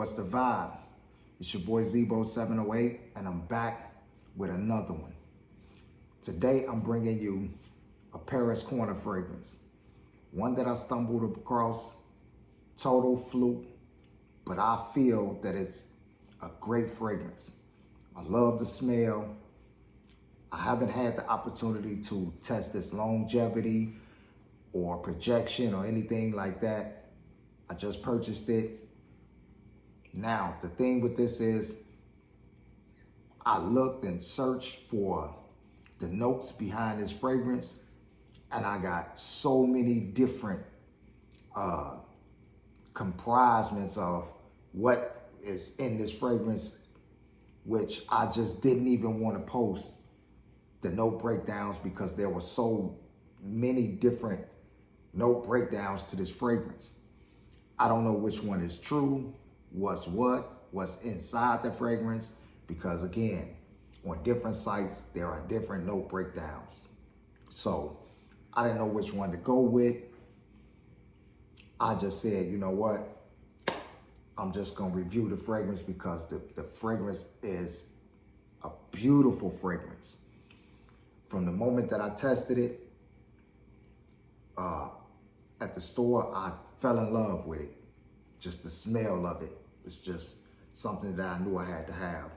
What's the vibe? It's your boy Zebo708, and I'm back with another one. Today, I'm bringing you a Paris Corner fragrance. One that I stumbled across, total fluke, but I feel that it's a great fragrance. I love the smell. I haven't had the opportunity to test its longevity or projection or anything like that. I just purchased it. Now, the thing with this is, I looked and searched for the notes behind this fragrance, and I got so many different comprisements of what is in this fragrance, which I just didn't even want to post the note breakdowns because there were so many different note breakdowns to this fragrance. I don't know which one is true, what's inside the fragrance, because again, on different sites, there are different note breakdowns. So I didn't know which one to go with. I just said, you know what? I'm just gonna review the fragrance because the fragrance is a beautiful fragrance. From the moment that I tested it at the store, I fell in love with it. Just the smell of it was just something that I knew I had to have.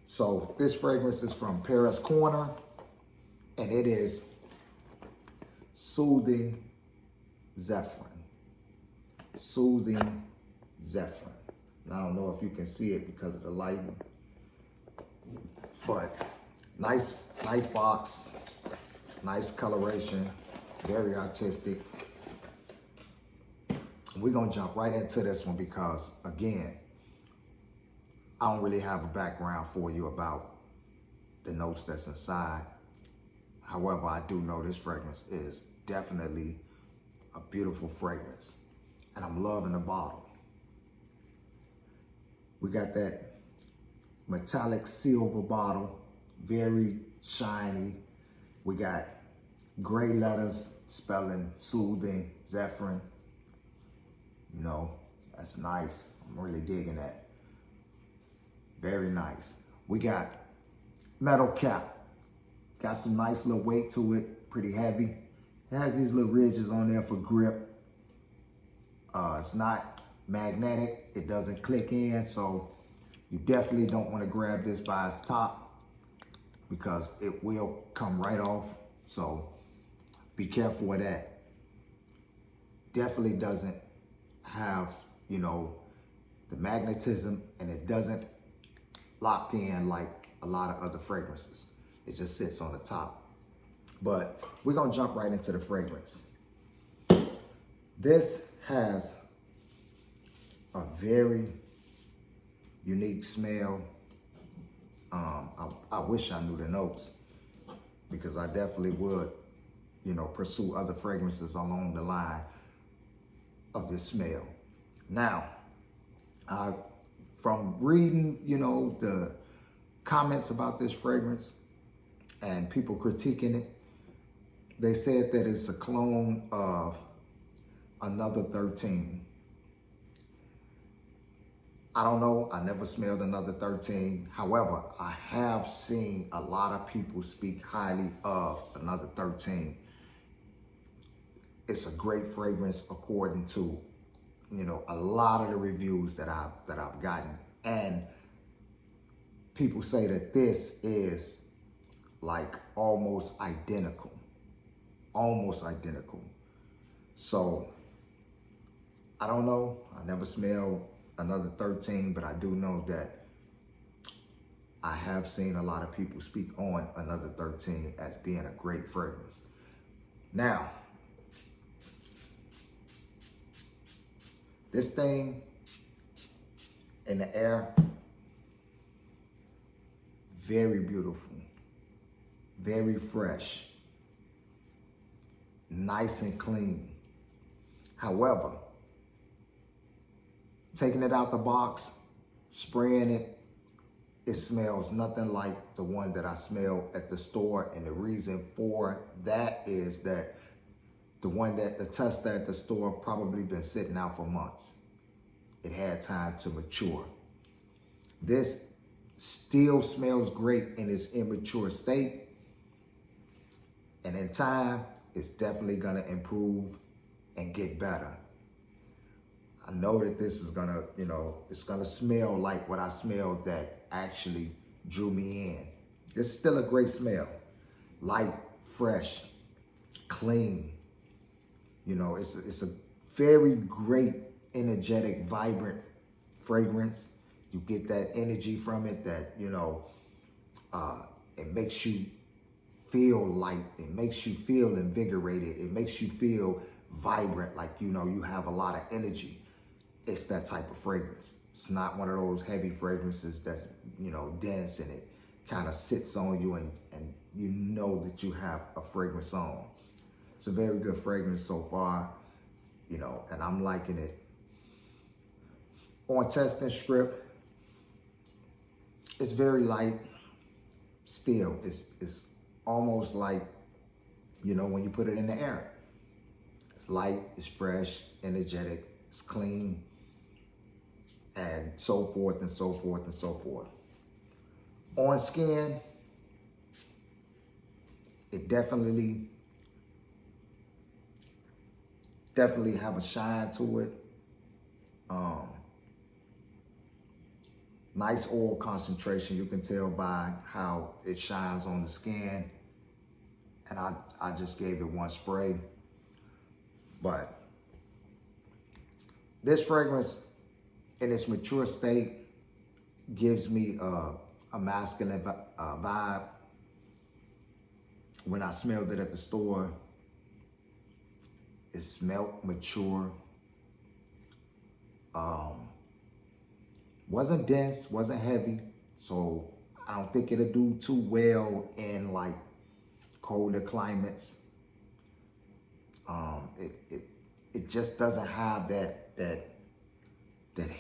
So this fragrance is from Paris Corner, and it is Soothing Zephyr. Soothing Zephyr. And I don't know if you can see it because of the lighting, but nice box, nice coloration, very artistic. We're gonna jump right into this one because, again, I don't really have a background for you about the notes that's inside. However, I do know this fragrance is definitely a beautiful fragrance, and I'm loving the bottle. We got that metallic silver bottle, very shiny. We got gray letters spelling Soothing Zephyr. You know, that's nice. I'm really digging that. Very nice. We got metal cap. Got some nice little weight to it, pretty heavy. It has these little ridges on there for grip. It's not magnetic. It doesn't click in, so you definitely don't want to grab this by its top because it will come right off. So be careful with that. Definitely doesn't have, you know, the magnetism, and it doesn't lock in like a lot of other fragrances. It just sits on the top. But we're gonna jump right into the fragrance. This has a very unique smell. I wish I knew the notes because I definitely would, you know, pursue other fragrances along the line of this smell. Now, from reading, you know, the comments about this fragrance and people critiquing it, they said that it's a clone of Another 13. I don't know, I never smelled Another 13. However, I have seen a lot of people speak highly of Another 13. It's a great fragrance according to, you know, a lot of the reviews that I've gotten. And people say that this is like almost identical. Almost identical. So I don't know. I never smelled Another 13, but I do know that I have seen a lot of people speak on Another 13 as being a great fragrance. Now, this thing in the air, very beautiful, very fresh, nice and clean. However, taking it out the box, spraying it, it smells nothing like the one that I smelled at the store. And the reason for that is that the tester at the store probably been sitting out for months. it had time to mature. This still smells great in its immature state. And in time, it's definitely gonna improve and get better. I know that this is gonna, it's gonna smell like what I smelled that actually drew me in. It's still a great smell. Light, fresh, clean. It's a very great, energetic, vibrant fragrance. You get that energy from it that, it makes you feel light. It makes you feel invigorated. It makes you feel vibrant, like, you have a lot of energy. It's that type of fragrance. It's not one of those heavy fragrances that's, dense and it kind of sits on you and you know that you have a fragrance on. It's a very good fragrance so far, and I'm liking it. On testing strip, it's very light. Still, it's almost like, when you put it in the air. It's light, it's fresh, energetic, it's clean, and so forth and so forth and so forth. On skin, it definitely have a shine to it. Nice oil concentration. You can tell by how it shines on the skin. And I just gave it one spray. But this fragrance in its mature state gives me a masculine vibe. When I smelled it at the store, it smelled mature. Wasn't dense, wasn't heavy, so I don't think it'll do too well in like colder climates. It just doesn't have that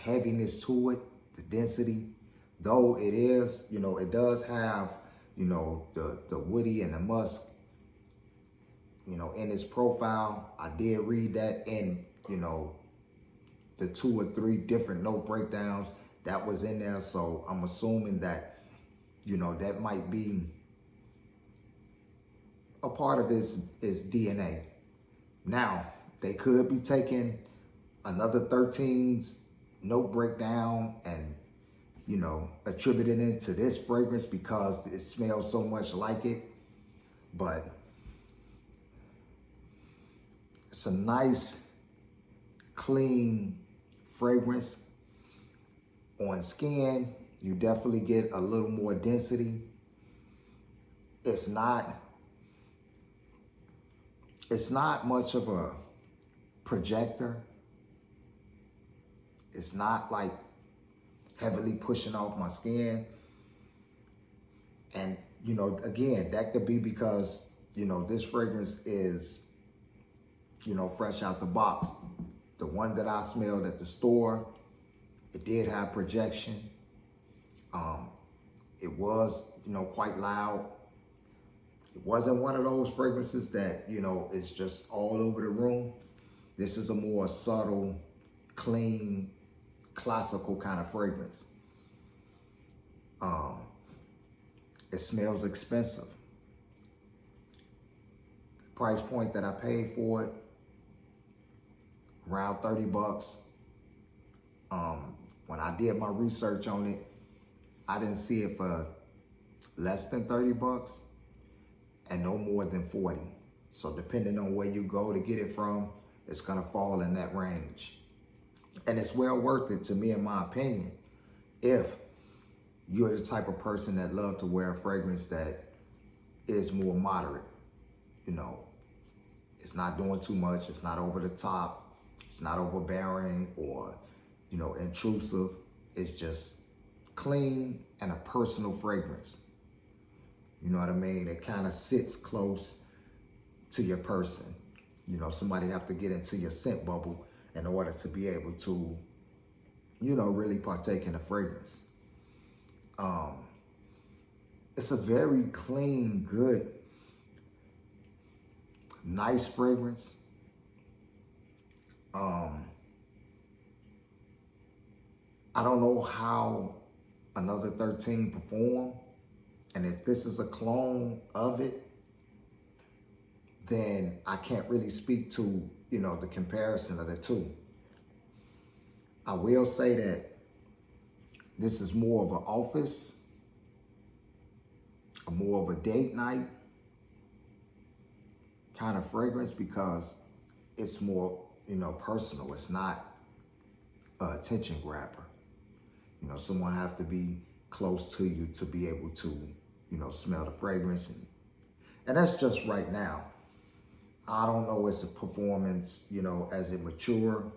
heaviness to it, the density. Though it is, it does have, the woody and the musk, in its profile. I did read that in, the 2 or 3 different note breakdowns that was in there. So I'm assuming that, that might be a part of his DNA. Now, they could be taking another 13's note breakdown and, attributing it to this fragrance because it smells so much like it. But it's a nice, clean fragrance. On skin, you definitely get a little more density. It's not much of a projector. It's not like heavily pushing off my skin. And, again, that could be because, this fragrance is, fresh out the box. The one that I smelled at the store, it did have projection. It was, quite loud. It wasn't one of those fragrances that, is just all over the room. This is a more subtle, clean, classical kind of fragrance. It smells expensive. The price point that I paid for it, around 30 bucks. When I did my research on it, I didn't see it for less than 30 bucks and no more than 40. So depending on where you go to get it from, it's gonna fall in that range. And it's well worth it to me, in my opinion, if you're the type of person that love to wear a fragrance that is more moderate. It's not doing too much, it's not over the top, it's not overbearing or, intrusive. It's just clean and a personal fragrance. You know what I mean? It kind of sits close to your person. Somebody have to get into your scent bubble in order to be able to, really partake in the fragrance. It's a very clean, good, nice fragrance. I don't know how Another 13 perform, and if this is a clone of it, then I can't really speak to, the comparison of the two. I will say that this is more of an office, more of a date night kind of fragrance because it's more, personal. It's not an attention grabber. Someone have to be close to you to be able to, smell the fragrance. And that's just right now. I don't know its performance, as it mature,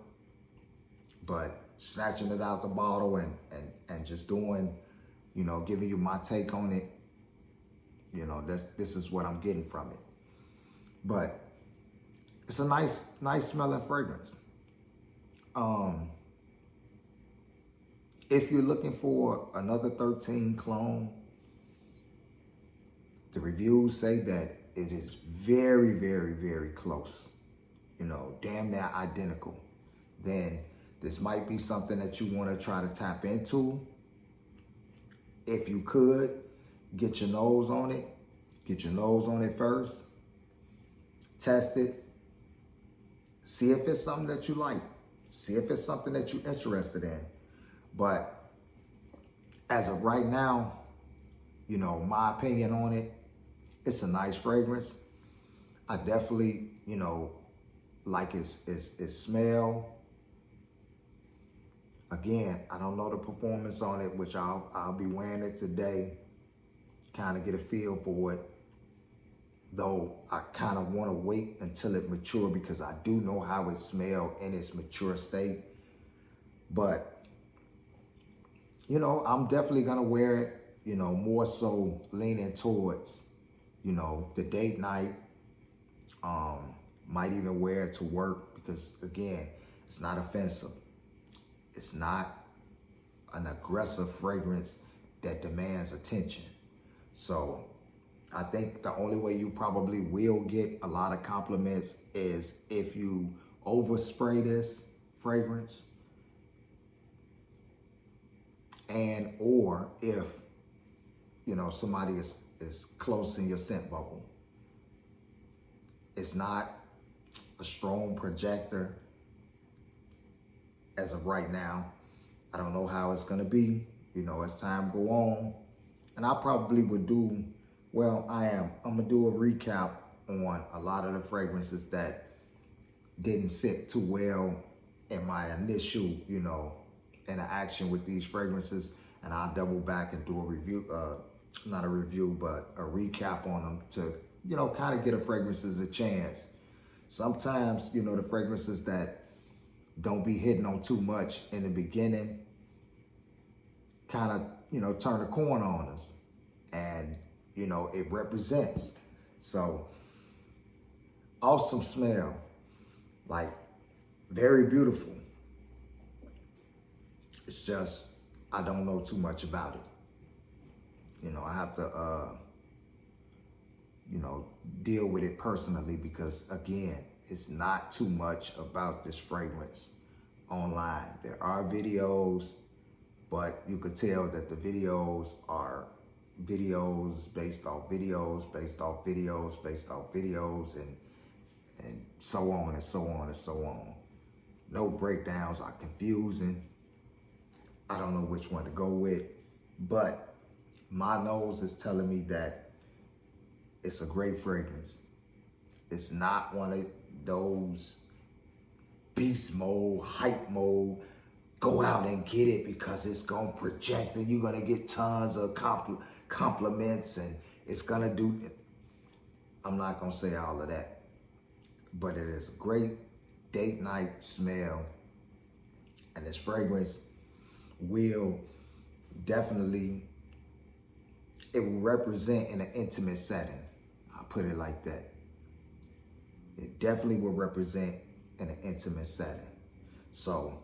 but snatching it out the bottle and just doing, giving you my take on it, this is what I'm getting from it. But it's a nice smelling fragrance. If you're looking for Another 13 clone, the reviews say that it is very, very, very close, damn near identical. Then this might be something that you want to try to tap into. If you could, get your nose on it. Get your nose on it first. Test it. See if it's something that you like. See if it's something that you're interested in. But as of right now, my opinion on it, it's a nice fragrance. I definitely, like its smell. Again, I don't know the performance on it, which I'll be wearing it today, kind of get a feel for it. Though I kind of want to wait until it mature because I do know how it smells in its mature state. But, I'm definitely going to wear it, more so leaning towards, the date night. Might even wear it to work because, again, it's not offensive. It's not an aggressive fragrance that demands attention. So I think the only way you probably will get a lot of compliments is if you overspray this fragrance and or if, somebody is close in your scent bubble. It's not a strong projector as of right now. I don't know how it's gonna be, as time go on. And I probably would do, I'm gonna do a recap on a lot of the fragrances that didn't sit too well in my initial, interaction with these fragrances. And I'll double back and do a review, not a review, but a recap on them to, kind of get a fragrances a chance. Sometimes, the fragrances that don't be hitting on too much in the beginning kind of, turn a corner on us. And, it represents. So, awesome smell. Like, very beautiful. It's just, I don't know too much about it. I have to, deal with it personally because, again, it's not too much about this fragrance online. There are videos, but you could tell that the videos are videos based off videos, based off videos, based off videos, and so on and so on and so on. No breakdowns are confusing. I don't know which one to go with, but my nose is telling me that it's a great fragrance. It's not one of those beast mode, hype mode, go out and get it because it's gonna project and you're gonna get tons of compliments and it's gonna do. I'm not gonna say all of that, but it is a great date night smell, and this fragrance will definitely, it will represent in an intimate setting. I'll put it like that. It definitely will represent in an intimate setting. So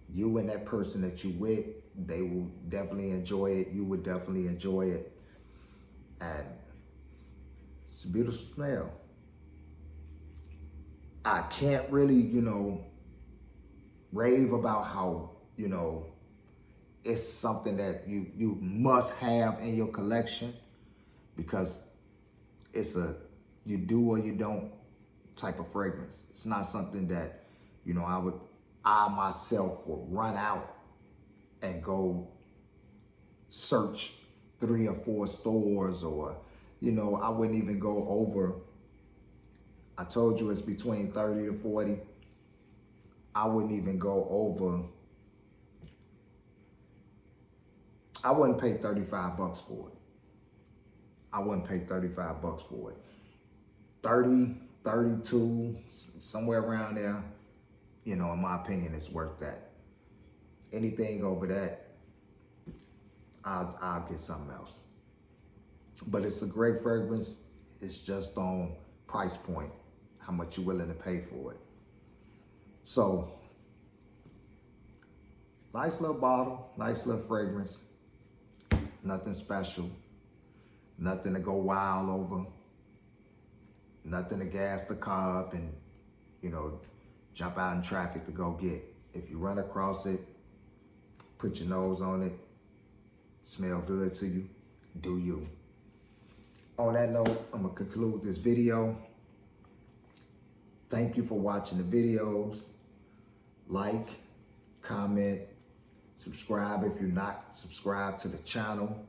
you and that person that you with, they will definitely enjoy it. You would definitely enjoy it. And it's a beautiful smell. I can't really, rave about how, it's something that you must have in your collection, because it's a you do or you don't type of fragrance. It's not something that, you know, I myself would run out and go search 3 or 4 stores, or, you know, I wouldn't even go over. I told you it's between 30 to 40. I wouldn't even go over. I wouldn't pay $35 for it. I wouldn't pay $35 for it. 30, 32, somewhere around there, you know, in my opinion, it's worth that. Anything over that, I'll get something else. But it's a great fragrance. It's just on price point, how much you're willing to pay for it. So, nice little bottle, nice little fragrance. Nothing special, nothing to go wild over, nothing to gas the car up and, you know, jump out in traffic to go get. If you run across it, put your nose on it, smell good to you, do you. On that note, I'm gonna conclude this video. Thank you for watching the videos. Like, comment, subscribe if you're not subscribed to the channel.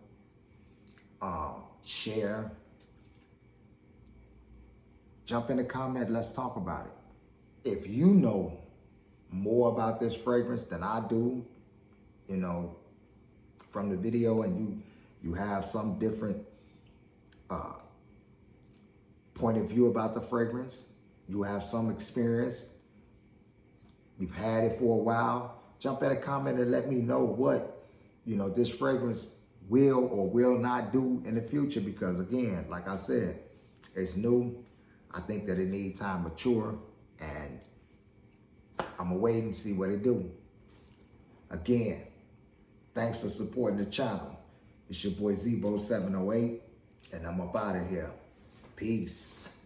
Share. Jump in the comment, let's talk about it. If you know more about this fragrance than I do, you know, from the video, and you have some different point of view about the fragrance, you have some experience, you've had it for a while, jump in a comment and let me know what, you know, this fragrance will or will not do in the future. Because again, like I said, it's new. I think that it needs time to mature, and I'm gonna wait and see what it do. Again, thanks for supporting the channel. It's your boy Zebo708, and I'm up out of here. Peace.